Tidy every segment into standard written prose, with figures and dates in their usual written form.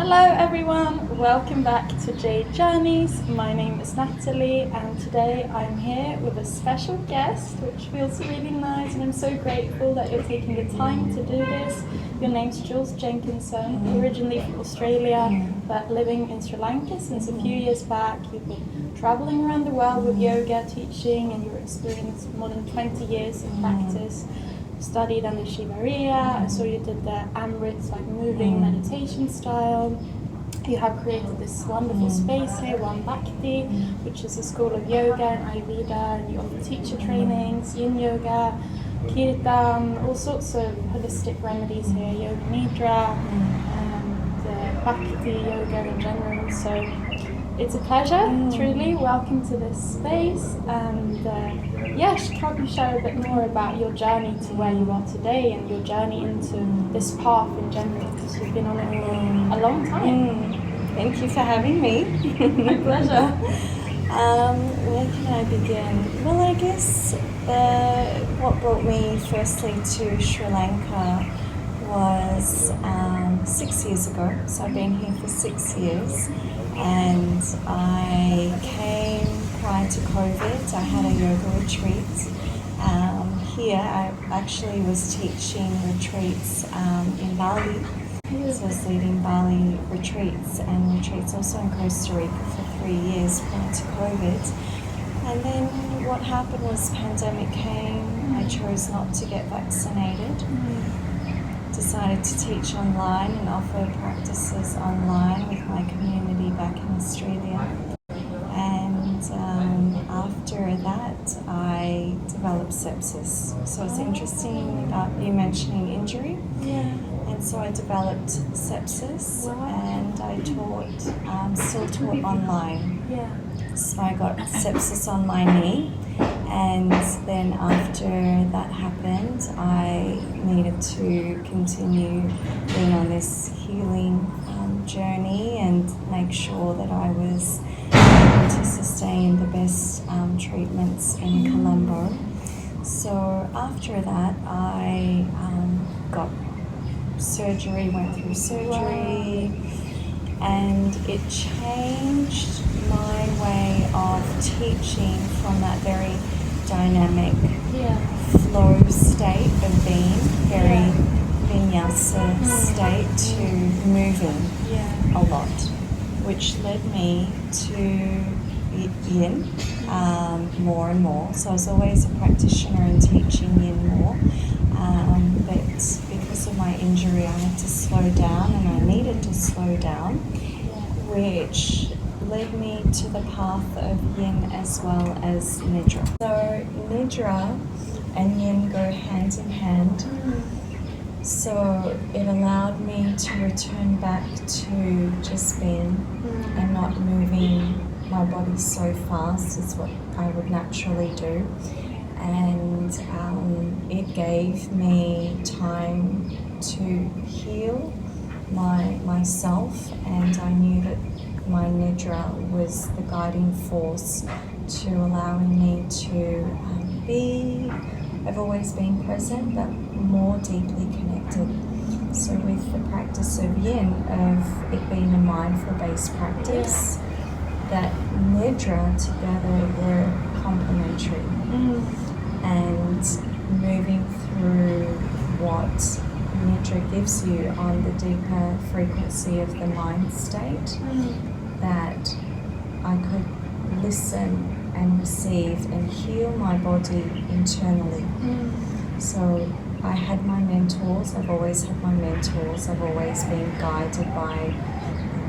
Hello everyone, welcome back to Jade Journeys. My name is Natalie and today I'm here with a special guest, which feels really nice, and I'm so grateful that you're taking the time to do this. Your name's Jules Jenkinson, originally from Australia but living in Sri Lanka since a few years back. You've been traveling around the world with yoga teaching and you've experienced more than 20 years in practice. Studied under Shiva Rea. I saw you did the Amrit, like moving meditation style. You have created this wonderful space here, One Bhakthi, which is a school of yoga and Ayurveda, and you offer teacher trainings, yin yoga, kirtan, all sorts of holistic remedies here, yoga nidra, and bhakti yoga in general. So it's a pleasure, truly. Welcome to this space, and can't you share a bit more about your journey to where you are today and your journey into this path in general, because you've been on it for a long time. Thank you for having me. My pleasure. Where can I begin? Well, I guess what brought me firstly to Sri Lanka was 6 years ago. So I've been here for 6 years, and I came prior to COVID. I had a yoga retreat here. I actually was teaching retreats in Bali. So I was leading Bali retreats and retreats also in Costa Rica for 3 years prior to COVID. And then what happened was pandemic came. I chose not to get vaccinated. Decided to teach online and offer practices online with my community back in Australia. And after that, I developed sepsis. So it's interesting about you mentioning injury. And so I developed sepsis, and I still taught online. So I got sepsis on my knee, and then after that happened, I needed to continue being on this healing journey and make sure that I was able to sustain the best treatments in Colombo. So after that, I got surgery, went through surgery, and it changed my way of teaching from that very dynamic flow state of being, very vinyasa state, to moving a lot, which led me to yin more and more. So I was always a practitioner and teaching yin more, but because of my injury I had to slow down, and I needed to slow down, which led me to the path of yin as well as Nidra. So Nidra and yin go hand in hand. So it allowed me to return back to just being and not moving my body so fast as what I would naturally do. And it gave me time to heal myself, and I knew that my Nidra was the guiding force to allowing me to I've always been present, but more deeply connected. So with the practice of yin, of it being a mindful-based practice, that Nidra together were complementary. And moving through what Nidra gives you on the deeper frequency of the mind state, that I could listen and receive and heal my body internally. So I had my mentors. I've always had my mentors. I've always been guided by, I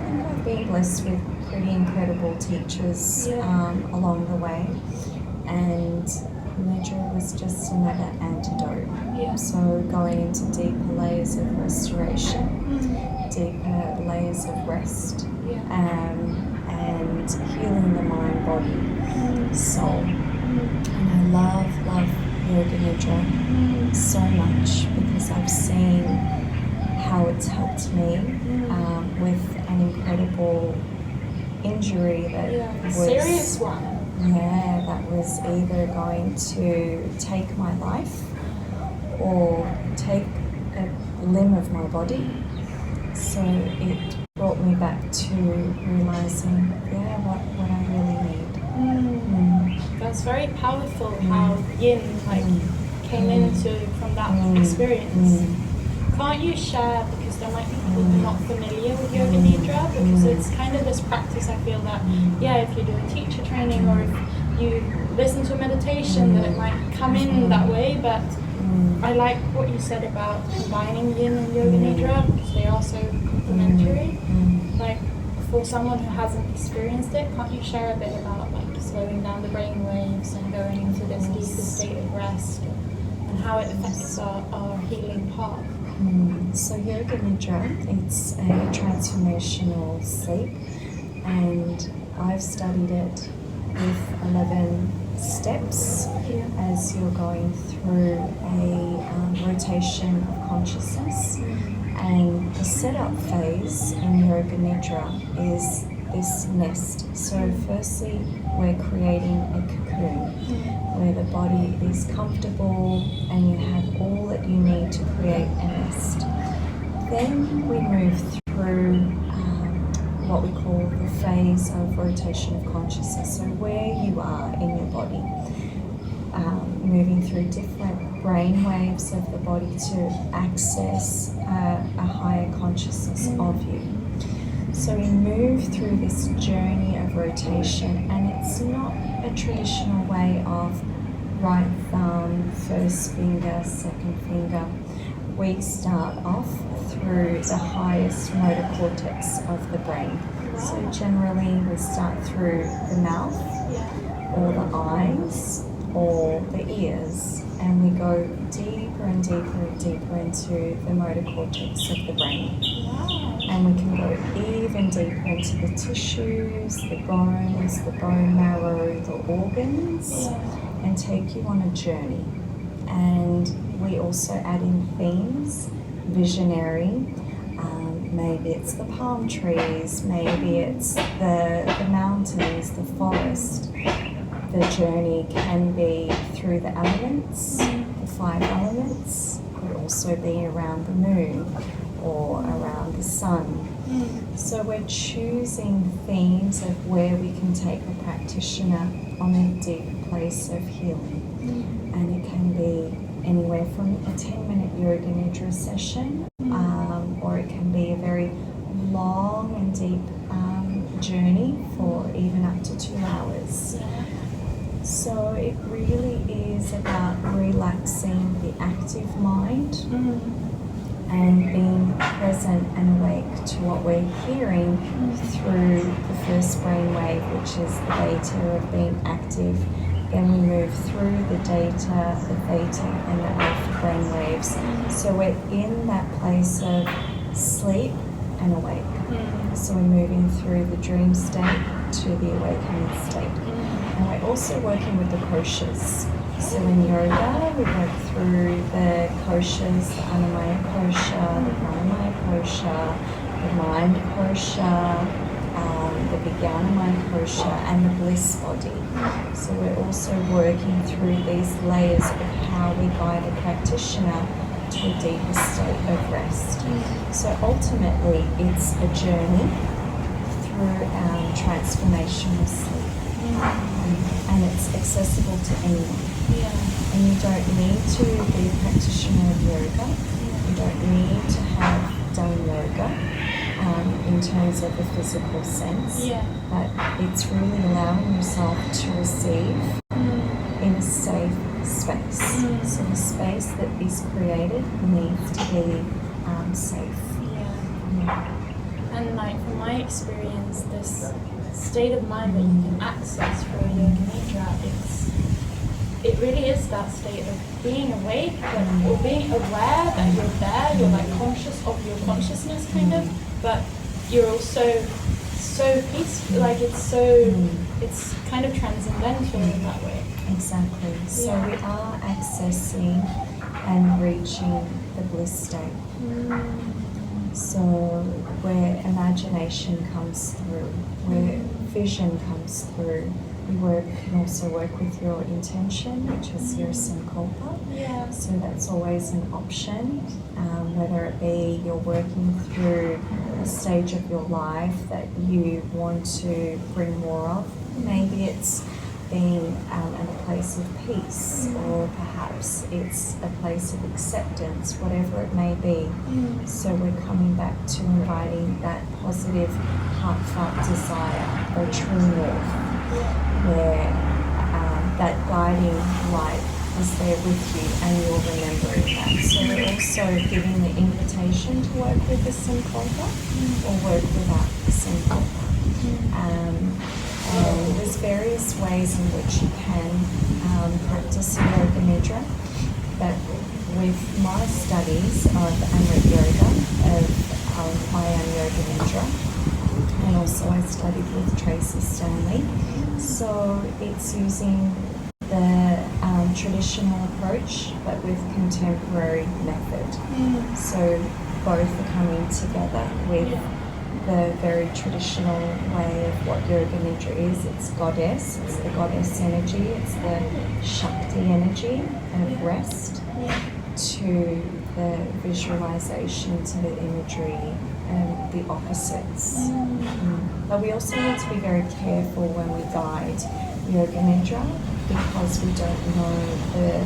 think I've been blessed with pretty incredible teachers along the way. And Nidra was just another antidote. So going into deeper layers of restoration, deeper layers of rest, and healing the mind, body, soul. And I love Yoga Nidra so much, because I've seen how it's helped me with an incredible injury that was serious one. That was either going to take my life or take a limb of my body. So it brought brought me back to realizing, what I really need. That's very powerful how yin came into from that experience. Can't you share, because there might be people who are not familiar with Yoga Nidra, because it's kind of this practice, I feel that, if you do a teacher training or if you listen to a meditation, then it might come in that way, but I like what you said about combining yin and Yoga Nidra, because they are so complementary. Like, for someone who hasn't experienced it, can't you share a bit about slowing down the brain waves and going into this deeper state of rest and how it affects our healing path? So Yoga Nidra, it's a transformational sleep, and I've studied it with 11 steps as you're going through a rotation of consciousness. And the setup phase in Yoga Nidra is this nest. So firstly, we're creating a cocoon where the body is comfortable and you have all that you need to create a nest. Then we move through what we call the phase of rotation of consciousness. So where you are in your body, moving through different brain waves of the body to access a higher consciousness of you. So we move through this journey of rotation, and it's not a traditional way of right thumb, first finger, second finger. We start off through the highest motor cortex of the brain. So generally we start through the mouth, or the eyes, or the ears, and we go deeper and deeper and deeper into the motor cortex of the brain. And we can go even deeper into the tissues, the bones, the bone marrow, the organs, and take you on a journey. And we also add in themes, visionary, maybe it's the palm trees, maybe it's the mountains, the forest. The journey can be through the elements, the 5 elements, could also be around the moon or around the sun. So we're choosing themes of where we can take a practitioner on a deep place of healing. And it can be anywhere from a 10-minute Yoga Nidra session, or it can be a very long and deep journey for even up to 2 hours. So it really is about relaxing the active mind and being present and awake to what we're hearing through the first brainwave, which is the beta of being active. Then we move through the delta, the theta, and the alpha brainwaves. So we're in that place of sleep and awake. So we're moving through the dream state to the awakening state. And we're also working with the koshas. So in yoga, we work through the koshas, the Annamaya kosha, the Pranamaya kosha, the mind kosha, the Vijnanamaya kosha, and the bliss body. So we're also working through these layers of how we guide a practitioner to a deeper state of rest. So ultimately, it's a journey through transformational sleep. And it's accessible to anyone. And you don't need to be a practitioner of yoga. You don't need to have done yoga in terms of the physical sense. But it's really allowing yourself to receive in a safe space. So the space that is created needs to be safe. And from my experience, this state of mind that you can access through Yoga Nidra, it really is that state of being awake, or being aware that you're there, you're conscious of your consciousness kind of, but you're also so peaceful, it's kind of transcendental in that way. Exactly. So we are accessing and reaching the bliss state. So where imagination comes through, where vision comes through, you can also work with your intention, which is your sankalpa. So that's always an option, whether it be you're working through a stage of your life that you want to bring more of. Maybe it's being in a place of peace, or perhaps it's a place of acceptance, whatever it may be. So we're coming back to inviting that positive, heartfelt desire, or true north, where that guiding light is there with you, and you're remembering that. So we're also giving the invitation to work with the Sankalpa, or work without the Sankalpa. And there's various ways in which you can practice Yoga Nidra, but with my studies of Amrit Yoga, I am Yoga Nidra, and also I studied with Tracy Stanley. So it's using the traditional approach, but with contemporary method. So both are coming together with the very traditional way of what Yoga Nidra is. It's goddess, it's the goddess energy, it's the Shakti energy of rest, to the visualization, to the imagery, and the opposites. But we also need to be very careful when we guide Yoga Nidra, because we don't know the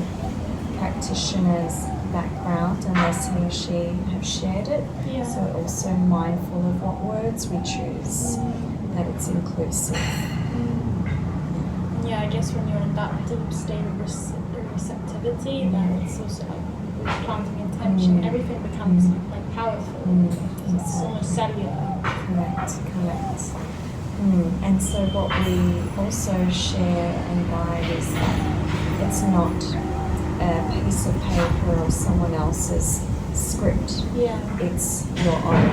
practitioner's background unless he or she have shared it. So also mindful of what words we choose, that it's inclusive. Yeah, I guess when you're in that deep state of receptivity, then it's also like planting intention. Everything becomes like powerful. It's almost cellular. Correct. And so what we also share and guide is that it's not a piece of paper or someone else's script. It's your own.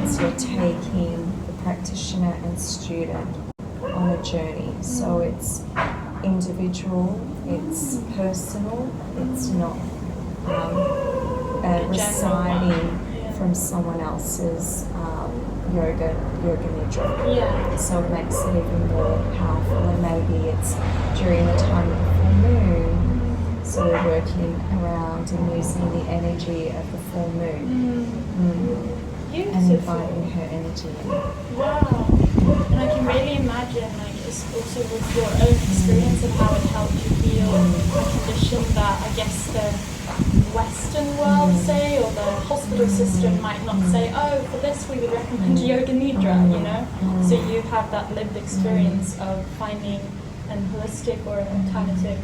It's you're taking the practitioner and student on a journey. So it's individual, it's personal, it's not reciting from someone else's Yoga Nidra. So it makes it even more powerful, and maybe it's during the time of the full moon, so we're working around and using the energy of the full moon, and inviting her energy in. Wow. And I can really imagine, like, it's also with your own experience of how it helped you heal a condition that I guess the Western world say, or the hospital system might not say, oh, for this we would recommend Yoga Nidra, you know? So you have that lived experience of finding an holistic or an alternative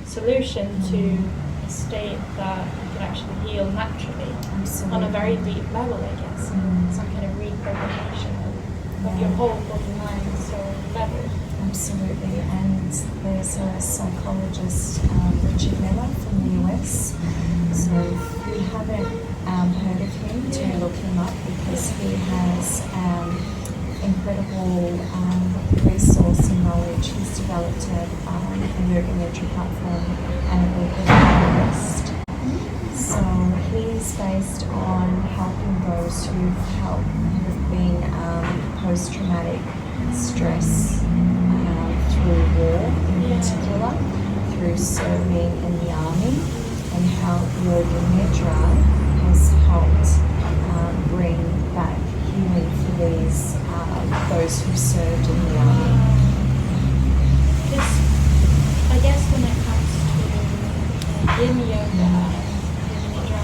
solution to a state that you can actually heal naturally. On a very deep level, I guess. Some kind of reprogrammation of your whole body, mind, soul level. Absolutely, and there's a psychologist, Richard Miller from the US. So if you haven't heard of him, do look him up, because he has incredible resource and knowledge. He's developed a Yoga Nidra platform and a book of rest. So he's based on helping those who have been post-traumatic stress through war, in particular, through serving in the army, and how Yoga Nidra has helped bring back healing for these those who served in the army. I guess when it comes to Yin Yoga and Nidra,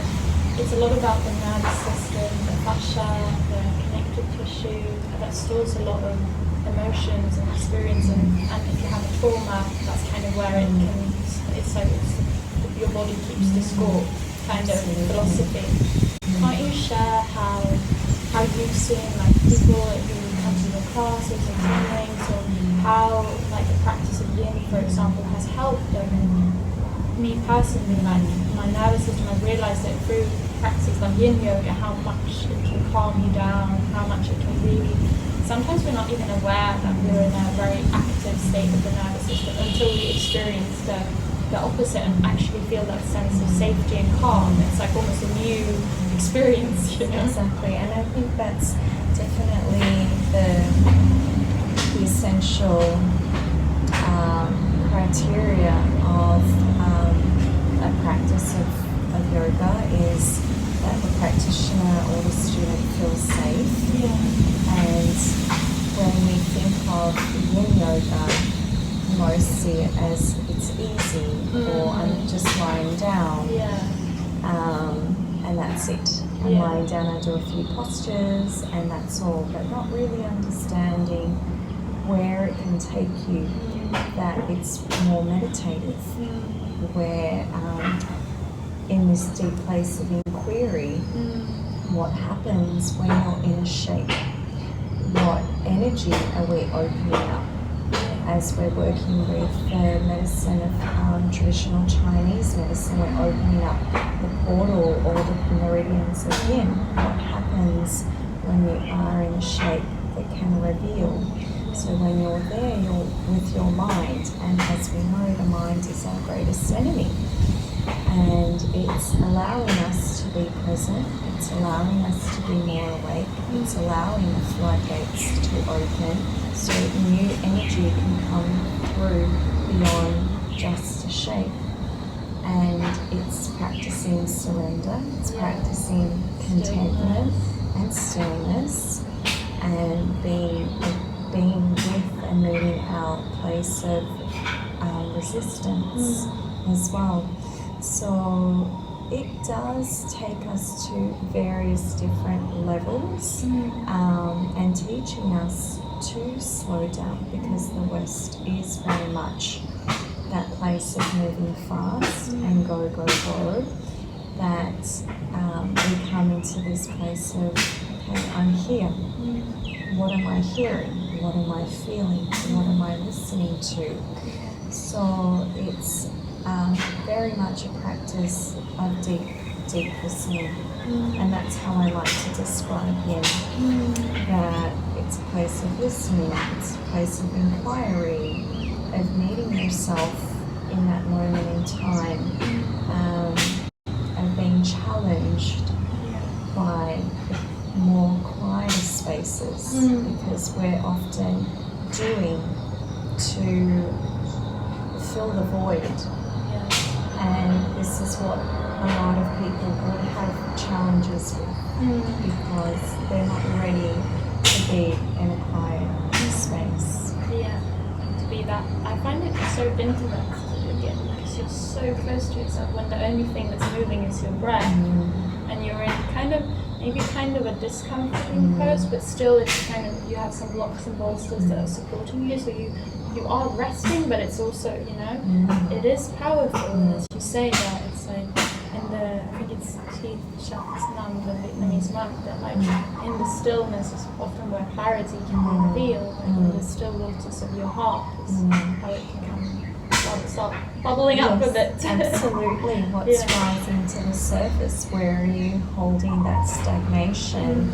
it's a lot about the nervous system, the fascia, the connective tissue that stores a lot of emotions and experience, and if you have a trauma, that's kind of where it's your body keeps the score kind of philosophy. Can't you share how you've seen, like, people who come to your classes and trainings, or how, like, the practice of Yin, for example, has helped me personally, like my nervous system? I've realised that through practices like Yin Yoga, how much it can calm you down, how much it can really. Sometimes we're not even aware that we're in a very active state of the nervous system until we experience the opposite and actually feel that sense of safety and calm. It's like almost a new experience, you know? Exactly, and I think that's definitely the essential criteria of a practice of yoga, is that the practitioner or the student feels safe, yoga, most see it as it's easy, or I'm just lying down, and that's it. I'm lying down, I do a few postures, and that's all, but not really understanding where it can take you, that it's more meditative, where in this deep place of inquiry, what happens when you're in a shape? What energy are we opening up? As we're working with the medicine of traditional Chinese medicine, we're opening up the portal or the meridians of yin. What happens when you are in a shape that can reveal? So when you're there, you're with your mind, and as we know, the mind is our greatest enemy. And it's allowing us to be present, it's allowing us to be more awake, it's allowing the floodgates to open so new energy can come through beyond just a shape. And it's practicing surrender, it's practicing contentment and stillness, and being with and moving out place of resistance as well. So it does take us to various different levels and teaching us to slow down, because the West is very much that place of moving fast and go, that we come into this place of, okay, I'm here. What am I hearing? What am I feeling? What am I listening to? So it's very much a practice of deep listening, and that's how I like to describe yin. That it's a place of listening, it's a place of inquiry, of meeting yourself in that moment in time, of being challenged by more quieter spaces, because we're often doing to fill the void. And this is what a lot of people would have challenges with, because they're not ready to be in a quiet space. To be that. I find it so intimate again, because you're so close to yourself when the only thing that's moving is your breath, and you're in maybe a discomforting pose, but still it's you have some blocks and bolsters that are supporting you, so you are resting, but it's also, it is powerful, as you say, that it's like I think it's Chi Shaks Nam, the Vietnamese monk, that in the stillness is often where clarity can be revealed, in the still waters of your heart is how it can come, start bubbling up a bit. Absolutely. What's rising to the surface? Where are you holding that stagnation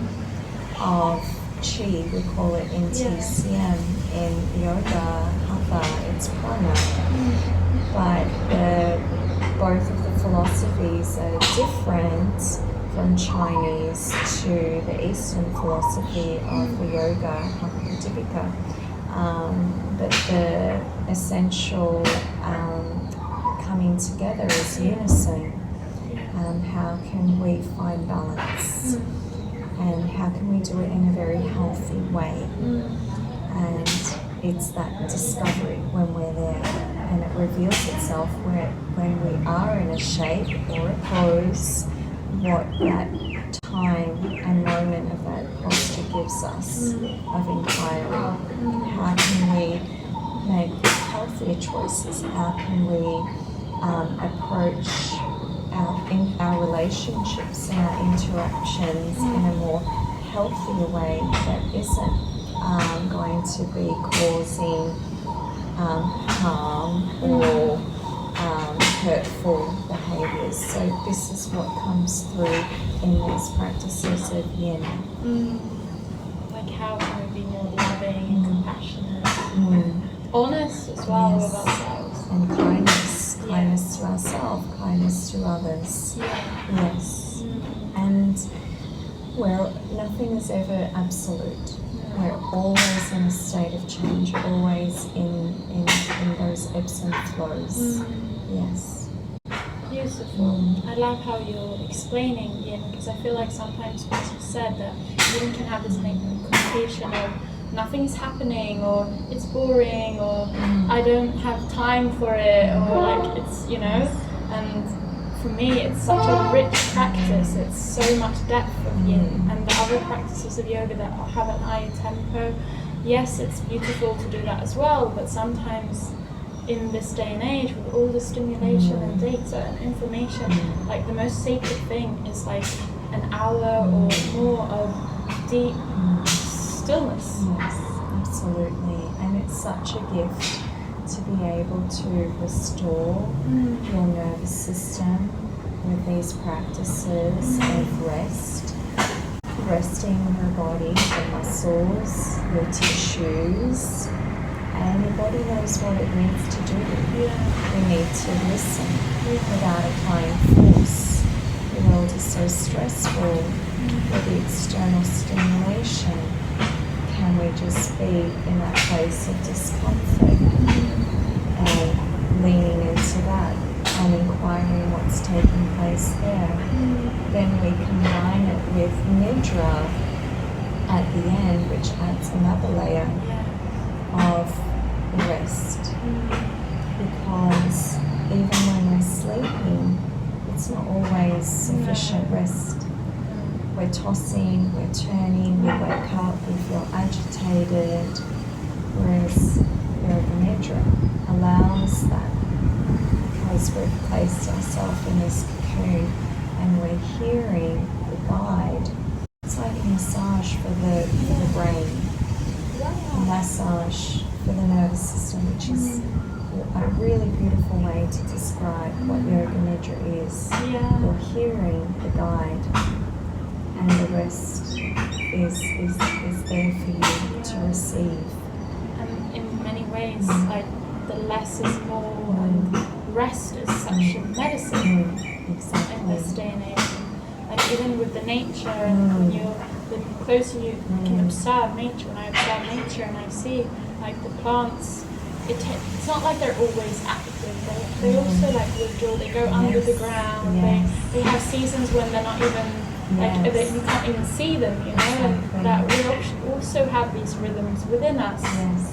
of Chi? We call it in TCM, in yoga, Hatha, it's prana. But both of the philosophies are different from Chinese to the Eastern philosophy of the yoga, Hatha. But the essential coming together is unison. How can we find balance? And how can we do it in a very healthy way? And it's that discovery when we're there, and it reveals itself when we are in a shape or a pose, what that time and moment of that posture gives us of inquiry. How can we make healthier choices? How can we approach our relationships and our interactions in a more healthier way that isn't going to be causing harm or hurtful behaviours. So this is what comes through in these practices of yin. Like how can we be more loving and compassionate, honest as well with ourselves, and kindness to ourselves, kindness to others. Yes. And where nothing is ever absolute. We're always in a state of change, always in those ebbs and flows. Yes. Beautiful. I love how you're explaining yin, because I feel like sometimes, as you said, that yin can have this completion of nothing's happening, or it's boring, or I don't have time for it, or like it's, you know, and for me it's such a rich practice. It's so much depth of yin, and the other practices of yoga that have an higher tempo, yes, it's beautiful to do that as well, but sometimes in this day and age with all the stimulation and data and information, like the most sacred thing is like an hour or more of deep stillness. Yes, absolutely. And it's such a gift to be able to restore your nervous system with these practices of rest. Resting your body, your muscles, your tissues, and your body knows what it needs to do. We need to listen without applying force. The world is so stressful with the external stimulation. Can we just be in that place of discomfort and leaning into that and inquiring what's taking place there? Then we combine it with Nidra at the end, which adds another layer of rest. Because even when we're sleeping, it's not always sufficient rest. We're tossing, we're turning, we wake up, we feel agitated, whereas Yoga Nidra allows that, because we've placed ourselves in this cocoon and we're hearing the guide. It's like a massage for the brain, a massage for the nervous system, which is a really beautiful way to describe what Yoga Nidra is. You're hearing the guide, and the rest is there for you to receive. And in many ways, like the less is more, and rest is such a medicine in this day and age. Like even with the nature, and the closer you can observe nature, when I observe nature and I see like the plants, it's not like they're always active. They also like withdraw. They go under the ground. They have seasons when they're not even like you can't even see them. You know, and that we also have these rhythms within us,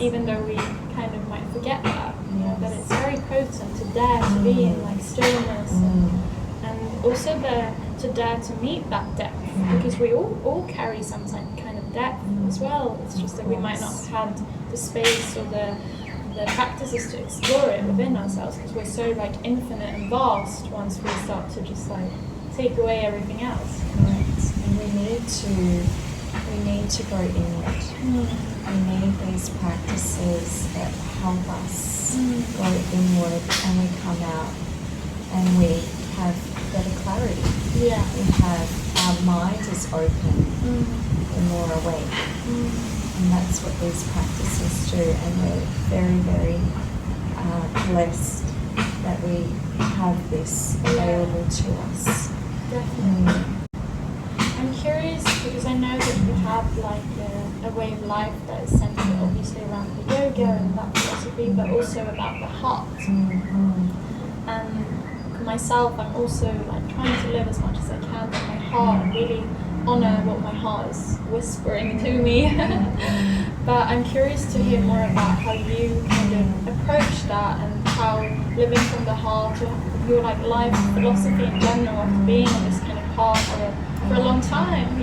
even though we kind of might forget that. But it's very potent to dare to be in like stillness, and also to dare to meet that depth, because we all carry some kind of depth as well. It's just that we might not have had the space or the practices to explore it within ourselves, because we're so like infinite and vast once we start to just like take away everything else. Correct. And we need to go inward. We need these practices that help us go inward, and we come out and we have better clarity. We have, our mind is open, we're more awake. And that's what these practices do, and we're very, very blessed that we have this available to us. Definitely. I'm curious, because I know that you have like a way of life that is centered obviously around the yoga and that philosophy, but also about the heart. And for myself, I'm also like trying to live as much as I can with my heart and really honor what my heart is whispering to me. But I'm curious to hear more about how you kind of approach that, and how living from the heart, or your like life philosophy in general, after being on this kind of path for a long time.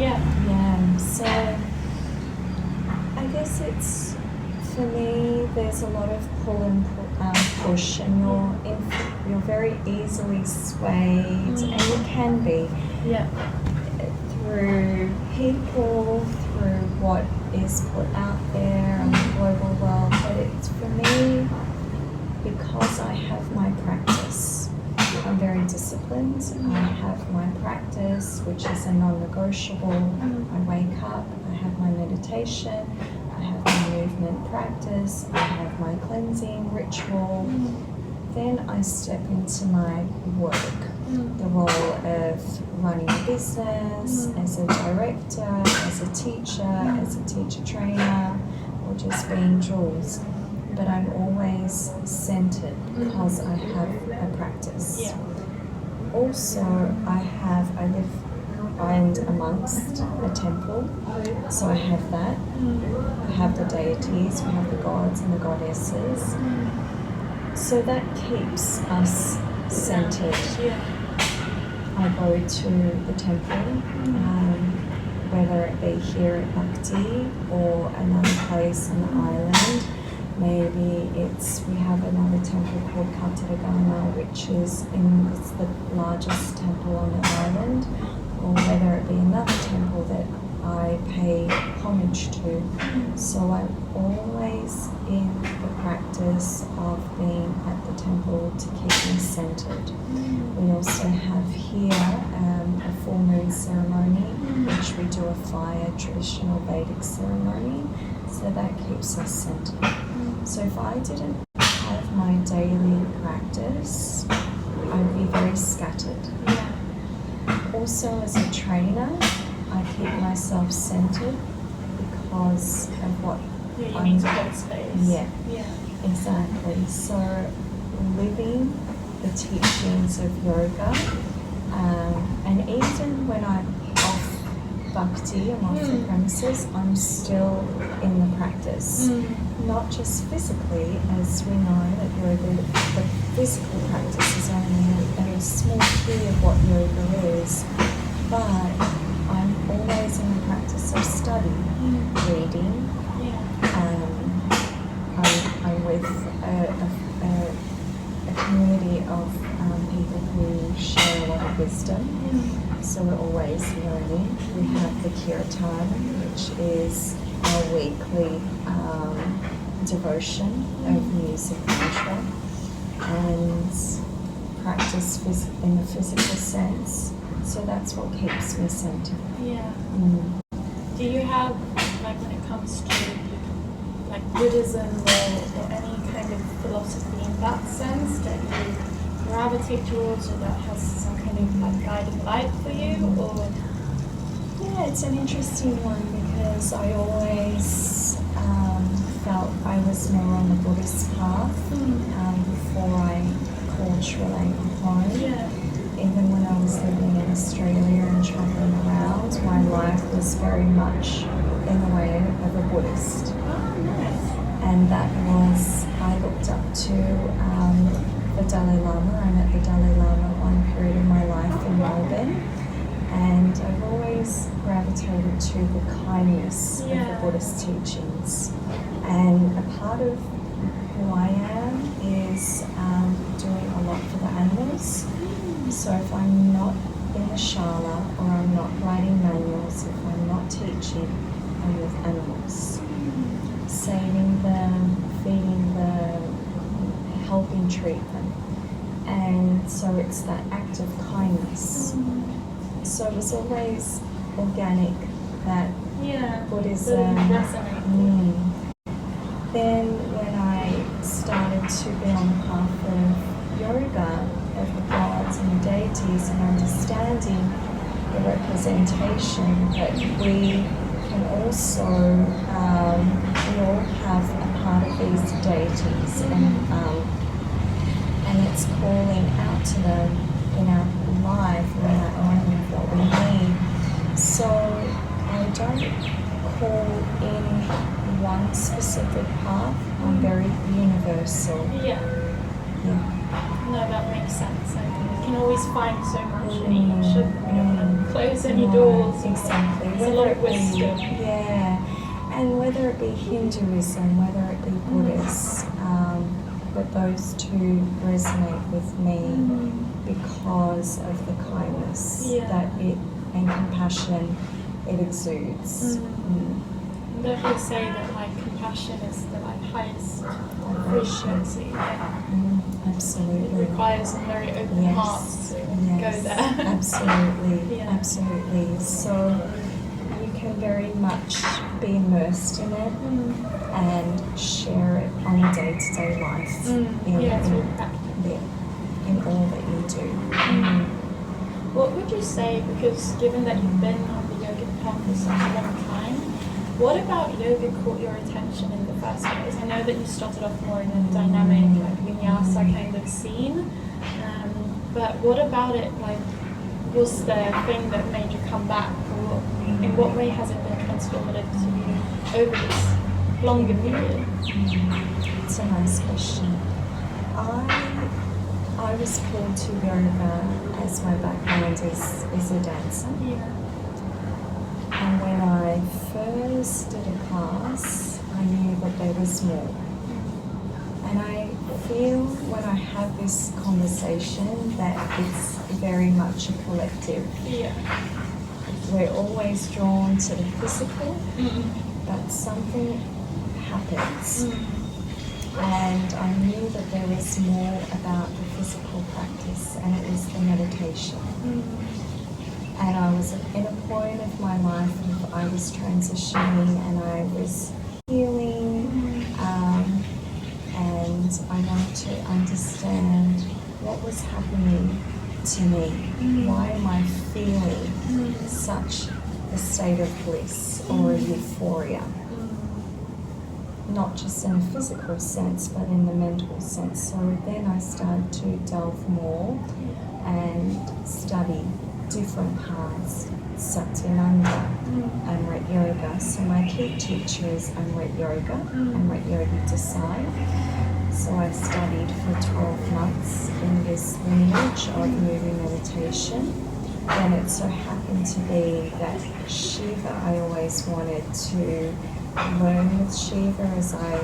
So I guess it's, for me, there's a lot of pull and push, and you're very easily swayed, and you can be through people, through what is put out there in the global world. But it's, for me, because I have my practice, I'm very disciplined. I have my practice, which is a non-negotiable. I wake up, I have my meditation, I have my movement practice, I have my cleansing ritual. Then I step into my work, the role of running a business, as a director, as a teacher trainer, or just being Jules. But I'm always centered because I have a practice. Also, I live and amongst a temple. So I have that. I have the deities, we have the gods and the goddesses. So that keeps us centered. I go to the temple, whether it be here at Bhakti or another place on the island. Maybe we have another temple called Kataragama, which is it's the largest temple on the island, or whether it be another temple that I pay homage to. So I'm always in the practice of being at the temple to keep me centered. We also have here a full moon ceremony, which we do a fire traditional Vedic ceremony, so that keeps us centered. So if I didn't have my daily practice, I'd be very scattered. Also as a trainer, I keep myself centered because of what you need to hold space. Yeah, exactly. So living the teachings of yoga, and even when I'm off Bhakti, I'm off the premises, I'm still in the practice. Not just physically, as we know that yoga, the physical practice is only a small key of what yoga is, but I'm always in the practice of study, reading. I'm with a community of people who share a lot of wisdom, so we're always learning. We have the kirtan, which is our weekly devotion of music mantra, and practice in the physical sense. So that's what keeps me centered. Do you have, like, when it comes to like Buddhism or any kind of philosophy in that sense that you gravitate towards, or that has some kind of like guiding light for you? Or it's an interesting one because I always felt I was more on the Buddhist path before I called Sri Lanka home. Even when I was living in Australia and travelling around, my life was very much in the way of a Buddhist. And that was, I looked up to the Dalai Lama. I met the Dalai Lama at one period in my life in Melbourne. And I've always gravitated to the kindness of the Buddhist teachings. And a part of who I am is doing a lot for the animals. So if I'm not in the shala, or I'm not writing manuals, if I'm not teaching, I'm with animals. Saving them, feeding them, helping treat them. And so it's that act of kindness. So it was always organic, that Buddhism. Then when I started to be on the path of yoga, of the gods and the deities, and understanding the representation that we can also, we all have a part of these deities, and it's calling out to them in our life, in that moment that we need. So I don't call in one specific path, I'm very universal. No, that makes sense. I think you can always find so much in each, and you don't want to close any doors. Exactly. It's a lot of wisdom. And whether it be Hinduism, whether it be Buddhist, but those two resonate with me because of the kindness that it and compassion it exudes. Don't they say that like compassion is the like highest frequency? Absolutely. It requires a very open heart to go there. Absolutely. So you can very much be immersed in it and share it on a day-to-day life. It's really practical. In all that you do. What would you say, because given that you've been on the yoga path for such a long time, what about yoga caught your attention in the first place? I know that you started off more in a dynamic, like vinyasa kind of scene, but what about it like was the thing that made you come back, or in what way has it been transformative to you over this longer period? It's a nice question. I was pulled to yoga as my background is a dancer. Yeah. And when I first did a class, I knew that there was more. And I feel when I have this conversation that it's very much a collective. Yeah. We're always drawn to the physical, but something happens. And I knew that there was more about the physical practice, and it was the meditation. And I was in a point of my life of I was transitioning and I was healing, and I wanted to understand what was happening to me. Why am I feeling such a state of bliss or a euphoria? Not just in a physical sense, but in the mental sense. So then I started to delve more and study different paths, Satyananda, Amrit Yoga. So my key teacher is Amrit Yoga, Amrit Yogi Desai. So I studied for 12 months in this lineage of moving meditation. Then it so happened to be that Shiva, I always wanted to learn with Shiva, as I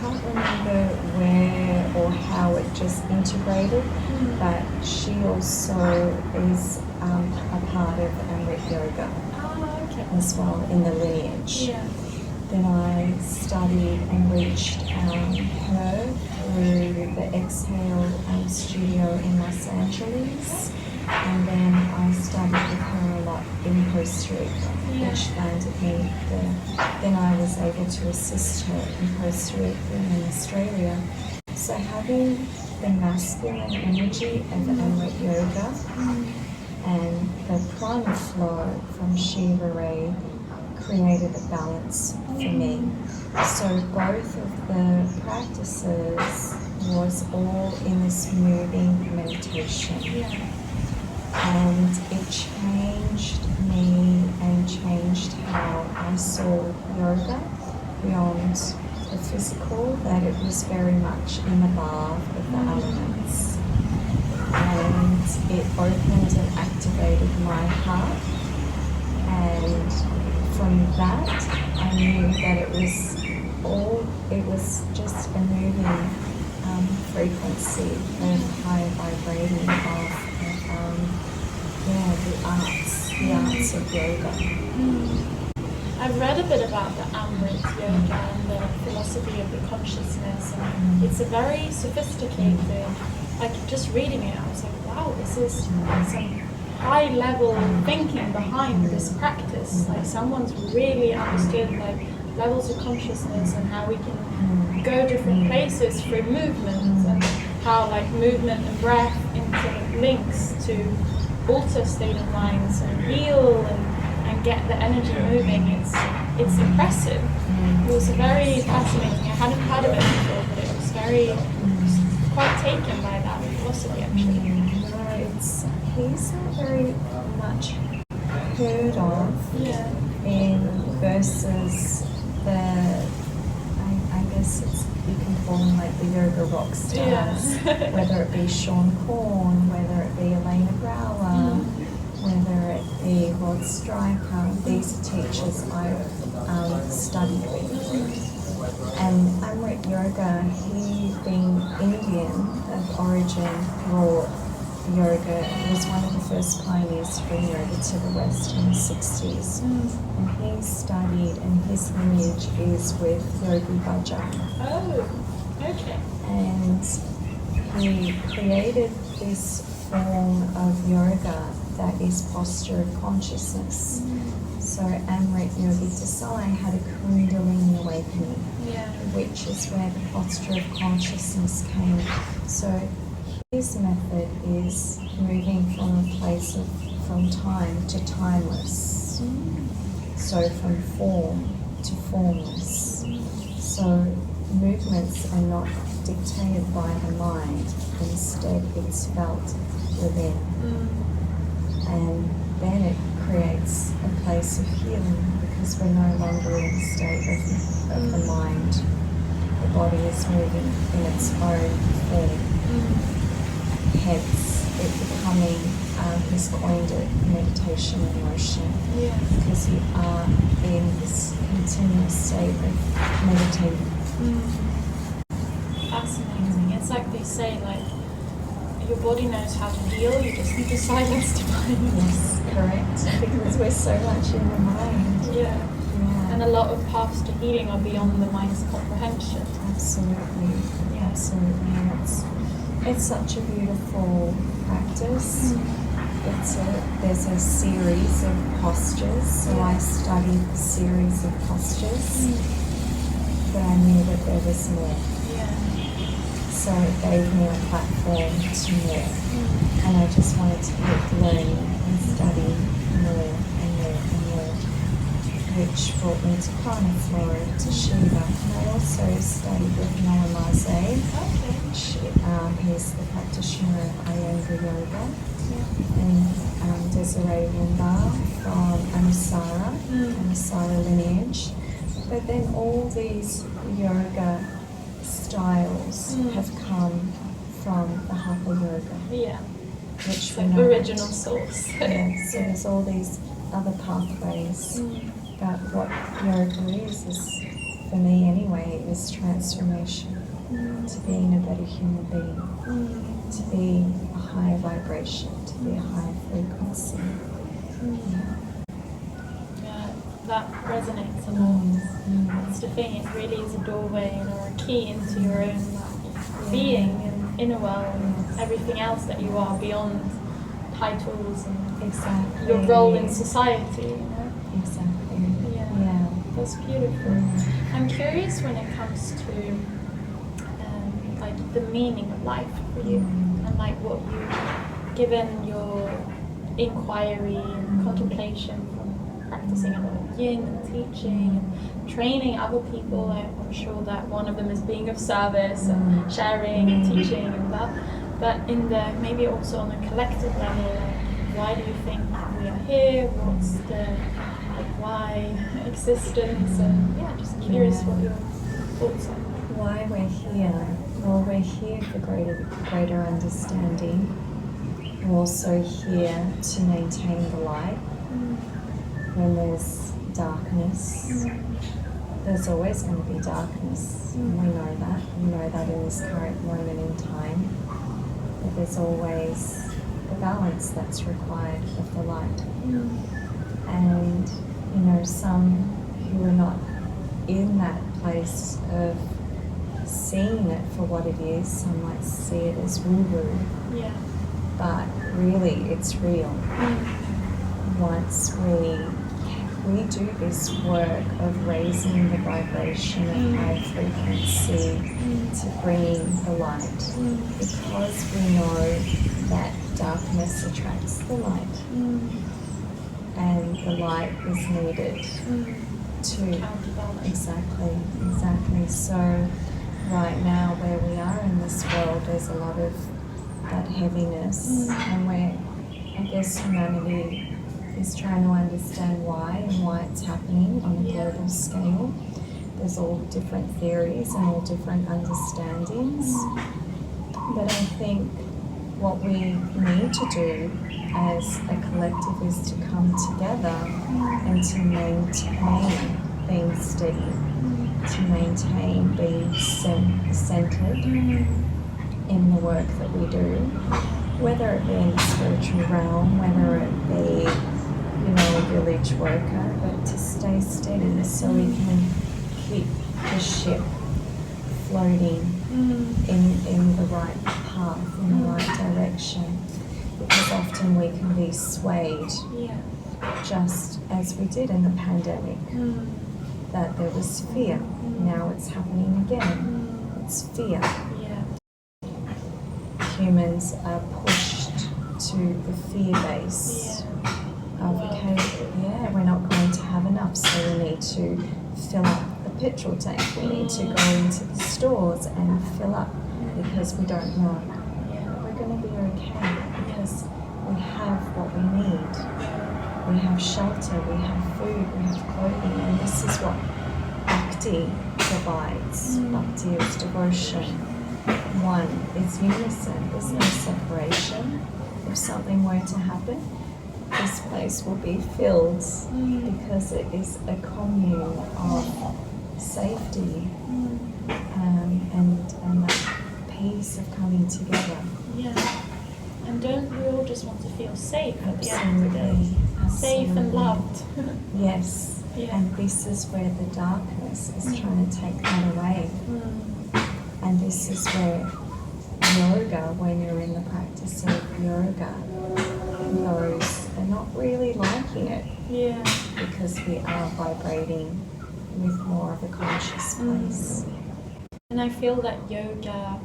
can't remember where or how it just integrated, but she also is a part of Amrit Yoga as well in the lineage. Yeah. Then I studied and reached her through the Exhale studio in Los Angeles. And then I studied with her a lot in Costa Rica, which landed me there. Then I was able to assist her in Costa Rica and in Australia. So having the masculine energy of Amrit Yoga and the prana flow from Shiva Rea created a balance for me. So both of the practices was all in this moving meditation. And it changed me and changed how I saw yoga beyond the physical, that it was very much in the bath of the elements. And it opened and activated my heart. And from that, I knew that it was just a moving frequency of high vibrating of the arts of yoga. I've read a bit about the Amrit Yoga and the philosophy of the consciousness, and it's a very sophisticated, like just reading it, I was like, wow, this is some high level thinking behind this practice. Like someone's really understood like levels of consciousness and how we can go different places through movement, and how like movement and breath interlinks to alter state of minds and heal and get the energy moving. It's impressive. It was very fascinating. I hadn't heard of it before, but it was quite taken by that philosophy actually. He's not very much heard of in versus the, I guess you can call them like the yoga rock stars, whether it be Sean Corn, whether it be Elena Brower, whether it be Rod Stryker. These are teachers I studied with. And Amrit Yoga, he being Indian of origin, brought yoga, was one of the first pioneers to bring yoga to the West in the 60s. And he studied, and his lineage is with Yogi Bhajan. Oh, okay. And he created this form of yoga that is posture of consciousness. So Amrit Yogi Desai had a Kundalini awakening, which is where the posture of consciousness came. So his method is moving from a place from time to timeless. So from form to formless. So movements are not dictated by the mind, instead it's felt within. And then it creates a place of healing because we're no longer in a state of the mind. The body is moving in its own form. Hence, it becoming, he's coined it, meditation in motion. Yeah. Because you are in this continuous state of meditating. Fascinating. It's like they say, like, your body knows how to heal, you just need to silence the mind. Yes, correct. Because we're so much in the mind. Yeah. And a lot of paths to healing are beyond the mind's comprehension. Absolutely. Yeah. Absolutely. And it's such a beautiful practice. There's a series of postures, so I studied the series of postures, but I knew that there was more. So it gave me a platform to more. And I just wanted to keep learning and studying more and more and more, which brought me to Prana Flora, to Shiva. And I also studied with Noah Maze. He's the practitioner of Ayurveda yoga. And Desiree Wimba from Anusara lineage. But then all these yoga styles have come from the Hatha yoga. Yeah. Which like original source. Yeah, so there's all these other pathways. But what yoga is for me anyway, is transformation. To being a better human being. To be a higher vibration, to be a higher frequency. Yeah, that resonates a lot. That's the thing, it really is a doorway or a key into your own being and inner world and everything else that you are beyond titles and your role in society, you know? Exactly. Yeah. That's beautiful. I'm curious when it comes to like the meaning of life for you and like what you, given your inquiry and contemplation from practicing a lot of yin and teaching and training other people. I'm sure that one of them is being of service and sharing and teaching and that. But in the maybe also on a collective level, like, why do you think we are here? What's the why existence? And just curious what your thoughts are. Why we're here? Well, we're here for greater understanding. We're also here to maintain the light. When there's darkness, there's always going to be darkness. And we know that. We know that in this current moment in time. But there's always the balance that's required of the light. And, some who are not in that place of seeing it for what it is, some might see it as woo-woo. Yeah. But really, it's real. Once we do this work of raising the vibration of high frequency to bringing the light, because we know that darkness attracts the light, and the light is needed to exactly. So right now, where we are in this world, there's a lot of that heaviness, and I guess humanity is trying to understand why it's happening on a global scale. There's all different theories and all different understandings. But I think what we need to do as a collective is to come together and to maintain being steady, to maintain being centered in the work that we do, whether it be in the spiritual realm, whether it be a village worker, but to stay steady so we can keep the ship floating in the right path, in the right direction. Because often we can be swayed, just as we did in the pandemic, that there was fear. Now it's happening again. It's fear. Humans are pushed to the fear base. We're not going to have enough, so we need to fill up the petrol tank. We need to go into the stores and fill up because we don't know. We're going to be okay because we have what we need. We have shelter, we have food, we have clothing, and this is what Bhakti provides. Bhakti is devotion. One, it's unison. There's no separation. If something were to happen, this place will be filled because it is a commune of safety and that peace of coming together. Yeah. And don't we all just want to feel safe at the end of the day? Absolutely. Safe and loved. Yes. Yeah. And this is where the darkness is trying to take that away. And this is where yoga, when you're in the practice of yoga, those are not really liking it. Yeah. Because we are vibrating with more of a conscious place. And I feel that yoga,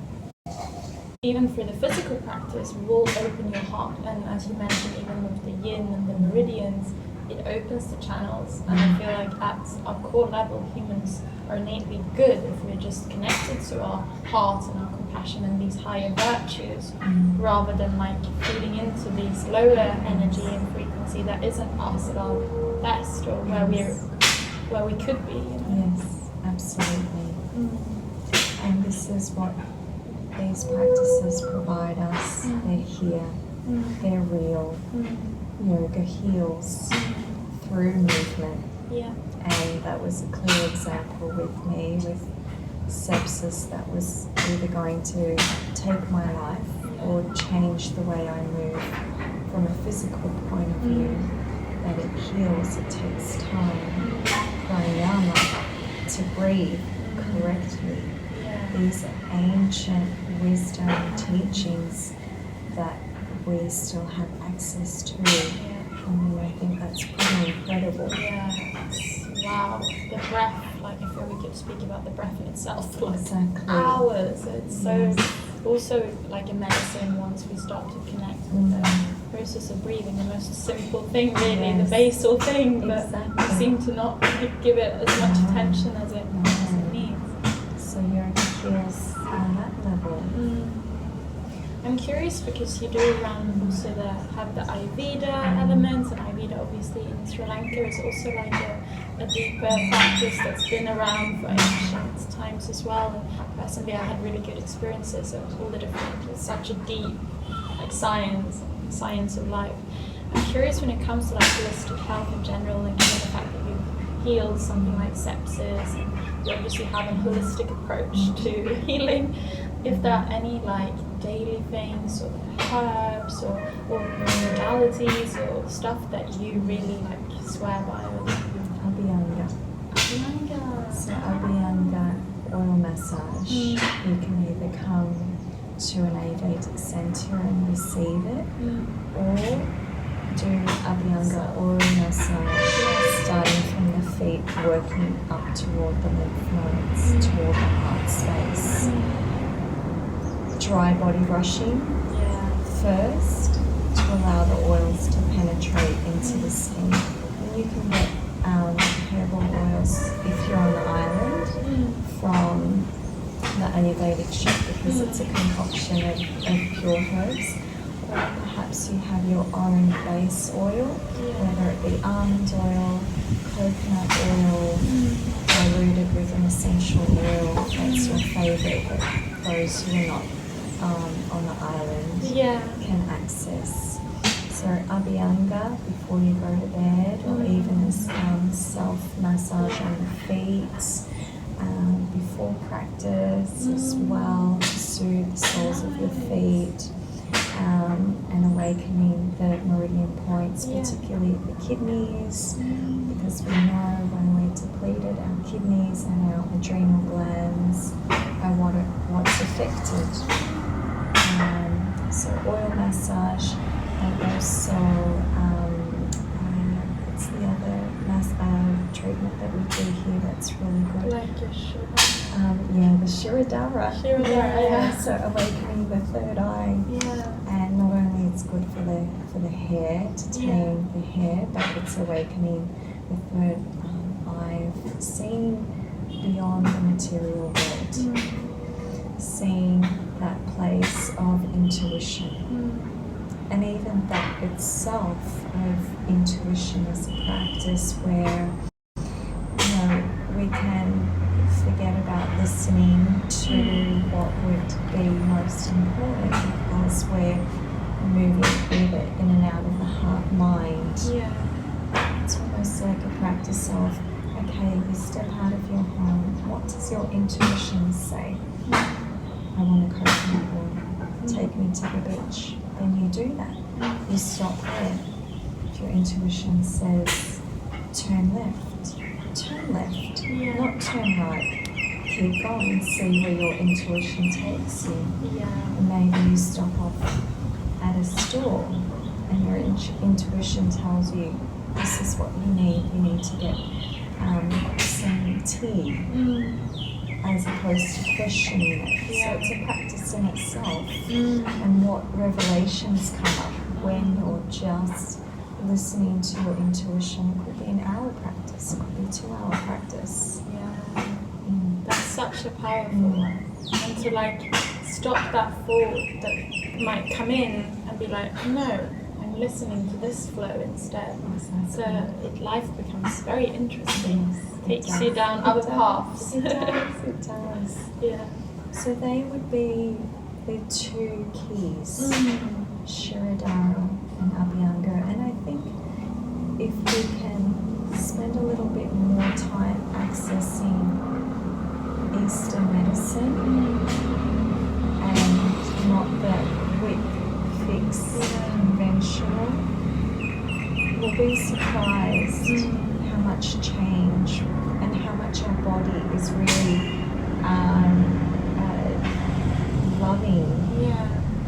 even for the physical practice, will open your heart. And as you mentioned, even with the yin and the meridians, it opens the channels. And I feel like at our core level, humans are innately good if we're just connected to our heart and our compassion and these higher virtues, rather than like feeding into these lower energy and frequency that isn't us at our best or where we could be. You know? Yes, absolutely. And this is what these practices provide us. They're here. They're real. Yoga heals through movement. Yeah. And that was a clear example with me with sepsis that was either going to take my life or change the way I move from a physical point of view. That it heals, it takes time. Pranayama, to breathe correctly. These are ancient wisdom teachings that we still have access to. I mean, I think that's pretty incredible. Yeah, wow. The breath, like I feel we could speak about the breath in itself for like Exactly. hours. It's so, also like a medicine once we start to connect with the process of breathing, the most simple thing really, the basal thing, but we seem to not give it as much attention as it needs. So yoga heals on that level. I'm curious because you do also have the Ayurveda elements, and Ayurveda obviously in Sri Lanka is also like a deeper practice that's been around for ancient times as well. And personally, I had really good experiences of all the different, it's such a deep like science of life. I'm curious when it comes to like holistic health in general, and given the fact that you've healed something like sepsis, and you obviously have a holistic approach to healing. If there are any like daily things or herbs or modalities or stuff that you really like swear by, or Obhyanga. So Obhyanga oil massage. You can either come to an Ayurvedic center and receive it, or do Obhyanga oil massage, starting from the feet, working up toward the lymph nodes, toward the heart space. Dry body brushing first to allow the oils to penetrate into the skin. And you can get herbal oils if you're on the island from the Ayurvedic shop, because it's a concoction of pure herbs. Or perhaps you have your own base oil, whether it be almond oil, coconut oil, diluted with an essential oil. That's your favourite, but those who are not on the island can access. So Obhyanga before you go to bed, or even as self-massage on the feet before practice as well, to soothe the soles of your feet, and awakening the meridian points, particularly the kidneys, because we know when we're depleted, our kidneys and our adrenal glands are what's affected. So oil massage, and also what's the other treatment that we do here that's really good? like your sugar. The Shirodhara. So awakening the third eye. And not only it's good for the hair, to tame the hair, but it's awakening the third eye, seeing beyond the material world, seeing that place of intuition. And even that itself of intuition is a practice where, you know, we can forget about listening to what would be most important because we're moving either in and out of the heart mind. Yeah. It's almost like a practice of, okay, you step out of your home, what does your intuition say? I want a coconut water, take me to the beach. Then you do that. You stop there. If your intuition says turn left, not turn right. Keep going, see where your intuition takes you. Yeah. And maybe you stop off at a store and your intuition tells you this is what you need. You need to get some tea as opposed to questioning it. Yeah. So it's a practice in itself. And what revelations come up when you're just listening to your intuition. It could be an hour practice, it could be 2 hour practice. Yeah. That's such a powerful one. And to like stop that thought that might come in and be like, no, I'm listening to this flow instead. So life becomes very interesting. Takes you down other paths. It does. Yeah. So they would be the 2 keys, Shiva Rea and Obhyanga. And I think if we can spend a little bit more time accessing Eastern medicine and not that quick fix conventional, we'll be surprised how much change and how much our body is really loving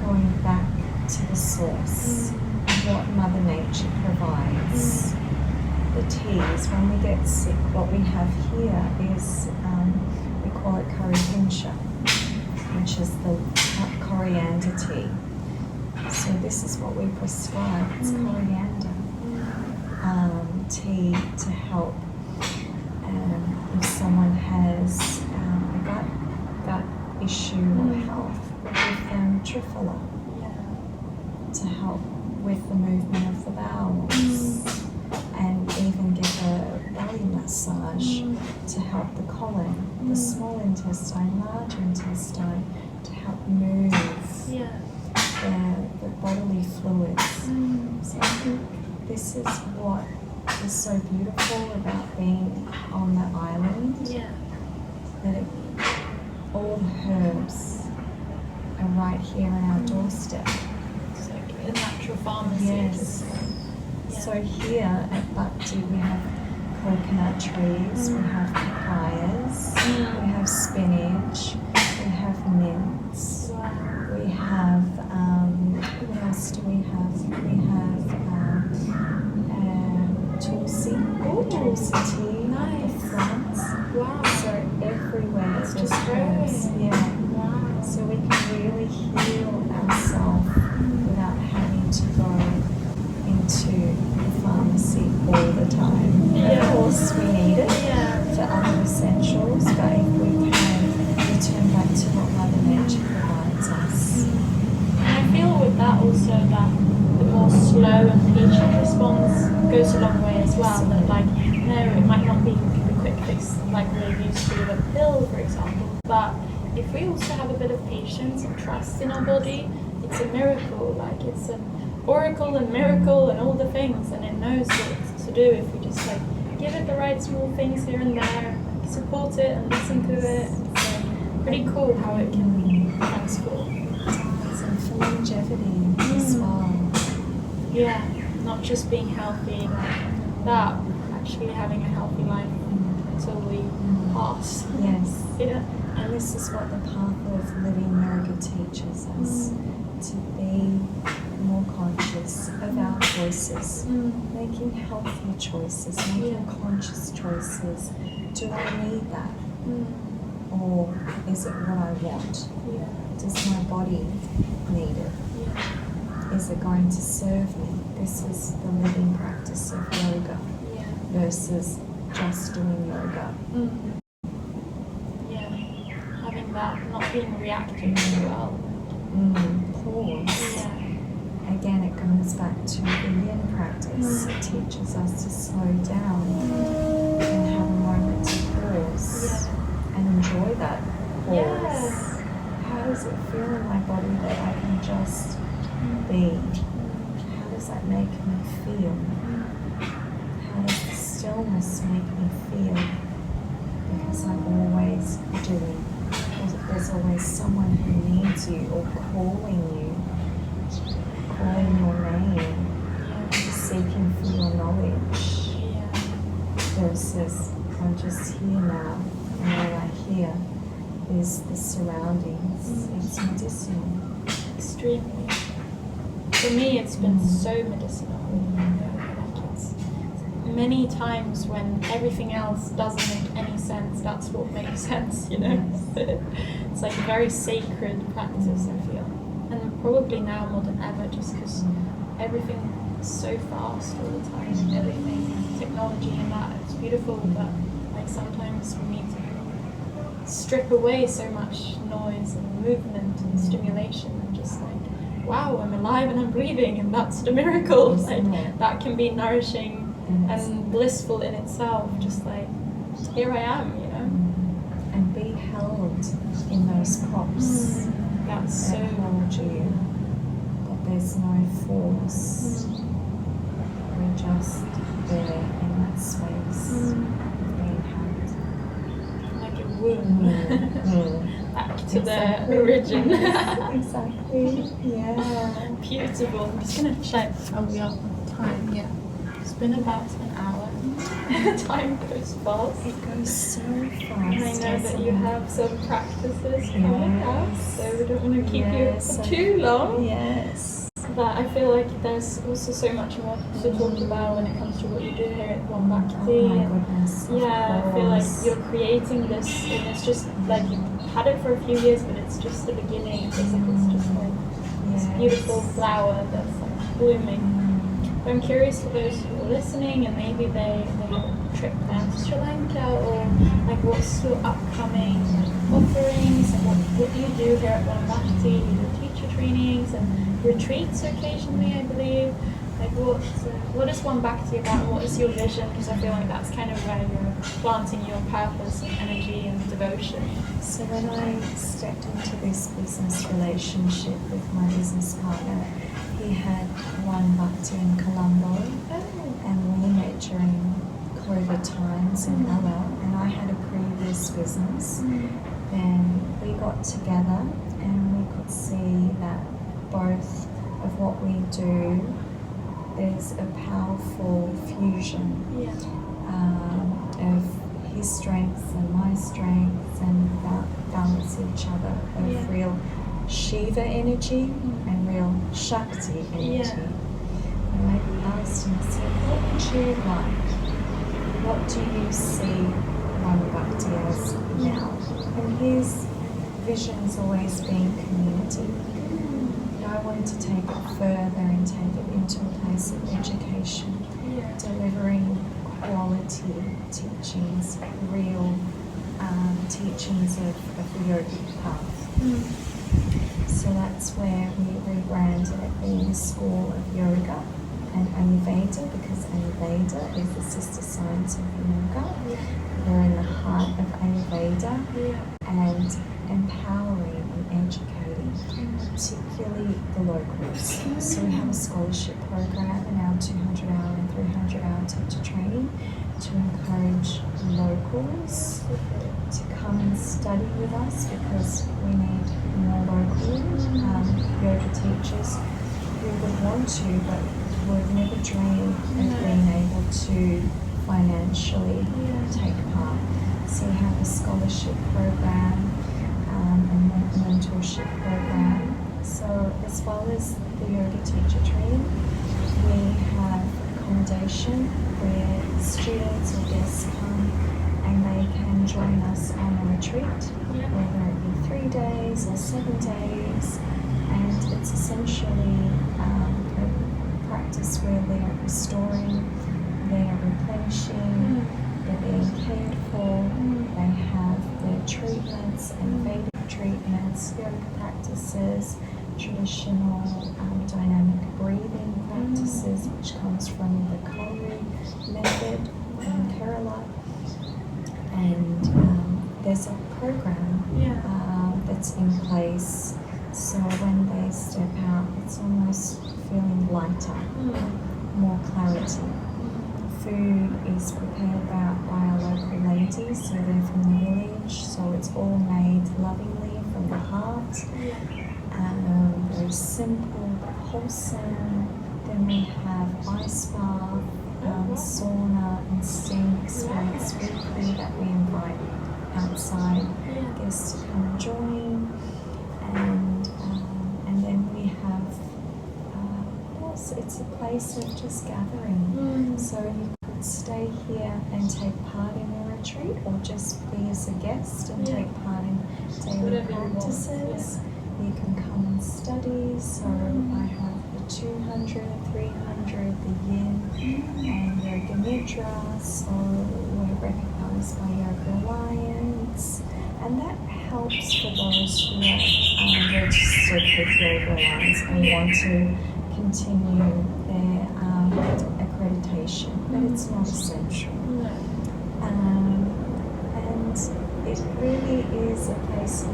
going back to the source of what Mother Nature provides. The teas, when we get sick, what we have here is, we call it curry pincha, which is the coriander tea. So this is what we prescribe, it's coriander tea to help if someone has a gut issue or health. We give them triphala to help with the movement of the bowels. And even give a belly massage to help the colon, the small intestine, large intestine, to help move the bodily fluids. So I think this is what is so beautiful about being on the island, that all the herbs are right here on our doorstep. It's like a natural pharmacy. Yes. So here at Bhakti we have coconut trees, we have papayas, we have spinach, we have mints, we have, what else do we have? We have tulsi, tulsi tea at the front. So everywhere it's just herbs. So we can really heal ourselves without having to go into the pharmacy all the time. Of course we need it for other essentials, but if we can return back to what Mother Nature provides us. And I feel with that also that the more slow and patient response goes a long way as well. That like, no, it might not be the quick fix like we're used to with a pill, for example, but if we also have a bit of patience and trust in our body, it's a miracle. Like it's an oracle and miracle and all the things, and it knows what to do if we just like give it the right small things here and there, support it and listen to it. It's pretty cool how it can transform. And for longevity as well. Yeah, not just being healthy, like that, actually having a healthy life until we pass. Yes. Yeah. And this is what the path of living yoga teaches us, to be more conscious of our choices, making healthy choices, making conscious choices. Do I need that? Or is it what I want? Does my body need it? Is it going to serve me? This is the living practice of yoga versus just doing yoga. Having that, not being reactive as well. Pause. again, it goes back to the yin practice. It teaches us to slow down and have a moment to pause and enjoy that pause. How does it feel in my body that I can just be? How does that make me feel? How does the stillness make me feel? Because I'm always doing. There's always someone who needs you or calling your name, seeking for your knowledge. Versus I'm just here now, and all I hear is the surroundings. It's medicinal. Extremely. For me, it's been so medicinal. Like it's many times when everything else doesn't make any sense, that's what makes sense, you know? It's like a very sacred practice, I feel. And probably now more than ever, just because everything is so fast all the time. Everything, technology and that, it's beautiful, but like sometimes we need to strip away so much noise and movement and stimulation and just like, wow, I'm alive and I'm breathing, and that's the miracle. Like, that can be nourishing and blissful in itself, just like, here I am, you know? And be held in those props. That's so... hold you. That there's no force. We're just there in that space, being held. Like a womb. Back to the origin. Exactly. Yeah. Beautiful. I'm just going to check how we are on time. Yeah. It's been about an hour. Time goes fast. It goes so fast. And I know that you have some practices coming up, so we don't want to keep you for too long. Yes. But I feel like there's also so much more to talk about when it comes to what you do here at One Bhakthi. Oh my goodness. Yeah, I feel like you're creating this, and it's just like you've had it for a few years, but it's just the beginning. It's just like this beautiful flower that's like blooming. But I'm curious for those who are listening, and maybe they have a trip down to Sri Lanka, or like what's your upcoming offerings, and what do you do here at One Bhakthi? You do teacher trainings and retreats occasionally, I believe. Like what is One Bhakthi about, and what is your vision? Because I feel like that's kind of where you're planting your purpose and energy and devotion. So when I stepped into this business relationship with my business partner, he had One Bhakthi in Colombo, and we met during COVID times in LA, and I had a previous business. Then we got together and we could see that both of what we do, there's a powerful fusion of his strengths and my strengths, and balance each other of real Shiva energy and real Shakti energy. And I asked him, I said, what would you like? What do you see One Bhakti as now? And his vision's always been community. I wanted to take it further and take it into a place of education, delivering quality teachings, real teachings of the yogic path. So that's where we rebranded it being a school of yoga and Ayurveda, because Ayurveda is the sister science of yoga. We're in the heart of Ayurveda and empowering and educating, particularly the locals. So we have a scholarship program in our 200-hour and 300-hour teacher training to encourage locals to come and study with us, because we need more local yoga teachers who would want to but would never dream of being able to financially take part. So we have a scholarship program and mentorship program. So as well as the yoga teacher training, we have accommodation where students or guests come and they can join us on a retreat, whether it be 3 days or 7 days, and it's essentially a practice where they're restoring, they're replenishing, they're being cared for, they have their treatments and Vedic treatments, yoga practices, traditional dynamic breathing practices, which comes from the Kauru method in Kerala. And there's a program that's in place, so when they step out, it's almost feeling lighter, more clarity. Food is prepared by our local ladies, so they're from the village, so it's all made lovingly from the heart. Very simple but wholesome. Then we have ice bath, sauna and steam experience weekly that we invite outside guests to come and join. And then we have, it's a place of just gathering. So you could stay here and take part in a retreat, or just be as a guest and take part in daily practices. You can come and study. So I have the 200, 300, the yin and yoga nidra. So we're recognized by Yoga Alliance. And that helps for those who are registered with Yoga Alliance and want to continue their accreditation, but it's not essential. And it really is a place of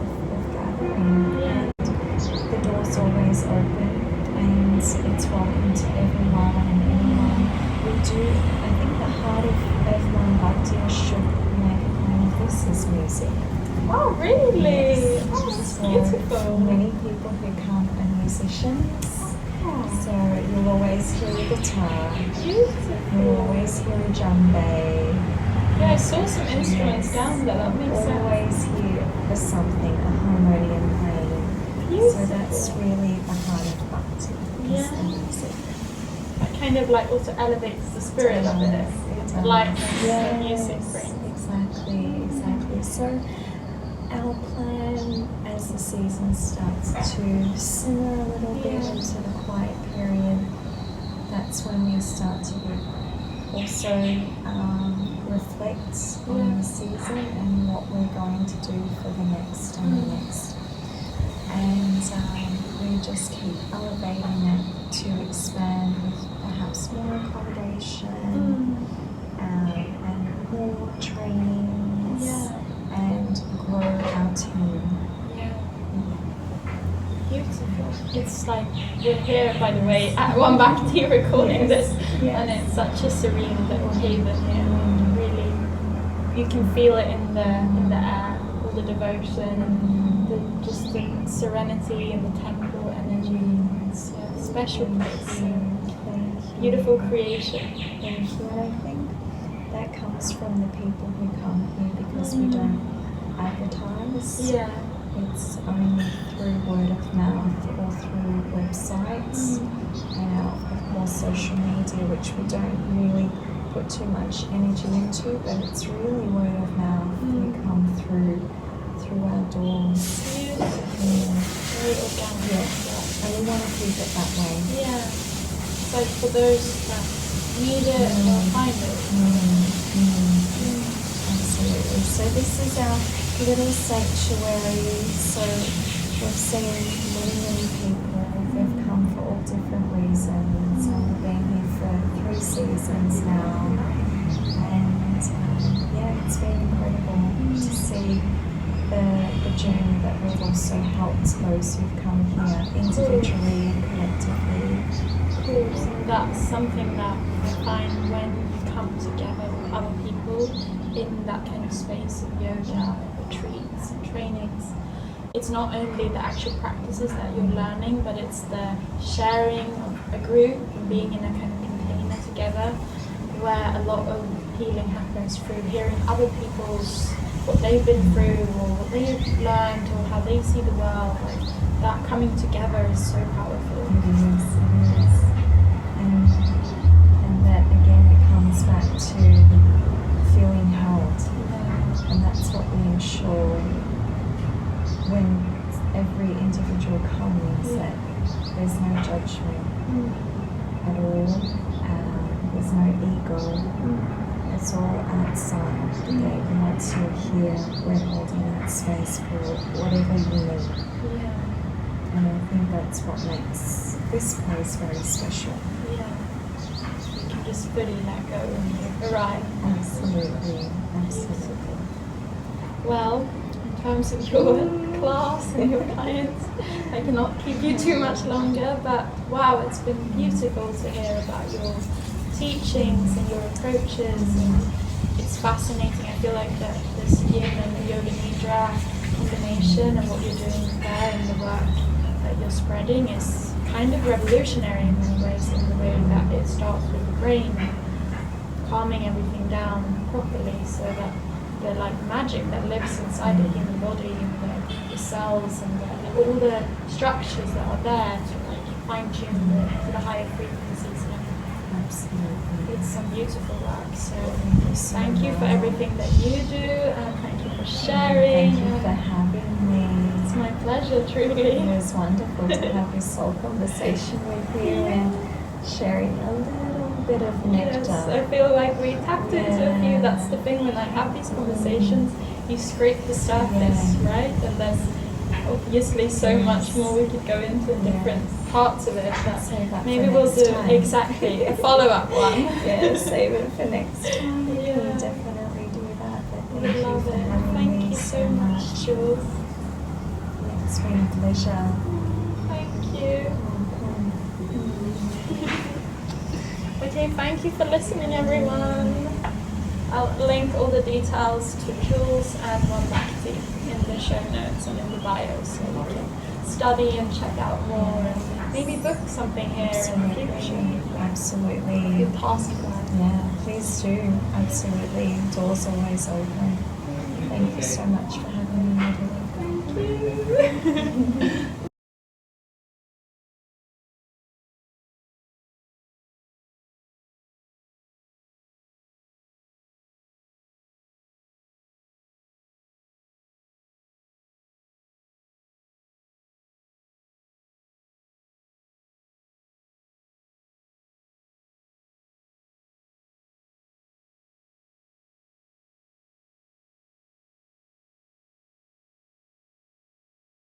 gathering, and the door's always open, and it's welcome to everyone and anyone. We do, I think the heart of One Bhakti, should make a point of this, is music. Oh, really? Yes. Oh, that's So beautiful. many people who come are musicians. So you'll always hear a guitar, you'll always hear a djembe. Yeah, I saw some instruments down there, that makes sense. Always hear for something, a harmonium playing. Beautiful. So that's really the heart of Bhakti, is the music. That kind of like also elevates the spirit of it. The lightness the music brings. Exactly. So our plan as the season starts to simmer a little bit into the quiet period, that's when we start to also reflect on the season and what we're going to do for the next and the next. And we just keep elevating it to expand with perhaps more accommodation and more trainings and grow our team. Beautiful. It's like we're here, by the way, at One Bhakti recording this, and it's such a serene little haven here. Really, you can feel it in the air, all the devotion, just the serenity and the temple energy. It's a special place. Beautiful creation. Thank you. And I think that comes from the people who come here, because we don't advertise. It's only through word of mouth or through websites and of course social media, which we don't really put too much energy into, but it's really word of mouth. You come through our doors. Very organic. And we want to keep it that way. So for those that need it or find it. Absolutely. So this is our little sanctuary. So we've seen many people. They've come for all different reasons, and we've been here for 3 seasons now. And it's been incredible to see the journey that we've also helped those who've come here individually and collectively. And that's something that I find when you come together with other people in that kind of space of yoga, retreats and trainings. It's not only the actual practices that you're learning, but it's the sharing of a group and being in a kind of container together, where a lot of healing happens through hearing other people's, what they've been through or what they've learned or how they see the world. Like that coming together is so powerful. It is. And that again, it comes back to feeling held. And that's what we ensure when every individual comes, that there's no judgment at all. There's no ego. It's all outside the gate. And once you're here, we're holding that space for whatever you need. And I think that's what makes this place very special. Yeah. You can just fully let go and arrive. Absolutely, absolutely. Well, in terms of your class and your clients, I cannot keep you too much longer, but wow, it's been beautiful to hear about your teachings and your approaches, and it's fascinating. I feel like that this yin and yoga nidra combination and what you're doing there and the work that you're spreading is kind of revolutionary in many ways, in the way that it starts with the brain, calming everything down properly, so that the like magic that lives inside the human body and the cells and all the structures that are there to like fine-tune to the higher frequencies. Absolutely. It's some beautiful work. So thank you for everything that you do, and thank you for sharing. Thank you for having me. It's my pleasure, truly. It was wonderful to have this soul conversation with you and sharing a little bit of nectar. Yes, I feel like we tapped into a few. That's the thing when I have these conversations, you scrape the surface, right? And there's obviously so much more we could go into in different parts of it. But maybe we'll do exactly a follow-up one. Yeah, save it for next time. We Yeah. can definitely do that. But I thank you love for it. having Thank me you so much, Jules. It's been a pleasure. Thank you. Okay, thank you for listening, everyone. I'll link all the details to Jules and One Bhakthi in the show notes and in the bio, so you can study and check out more and maybe book something here in the future. Absolutely. Your past plan. Yeah, please do. Absolutely. Doors always open. Thank you so much for having me, Nidra. Thank you.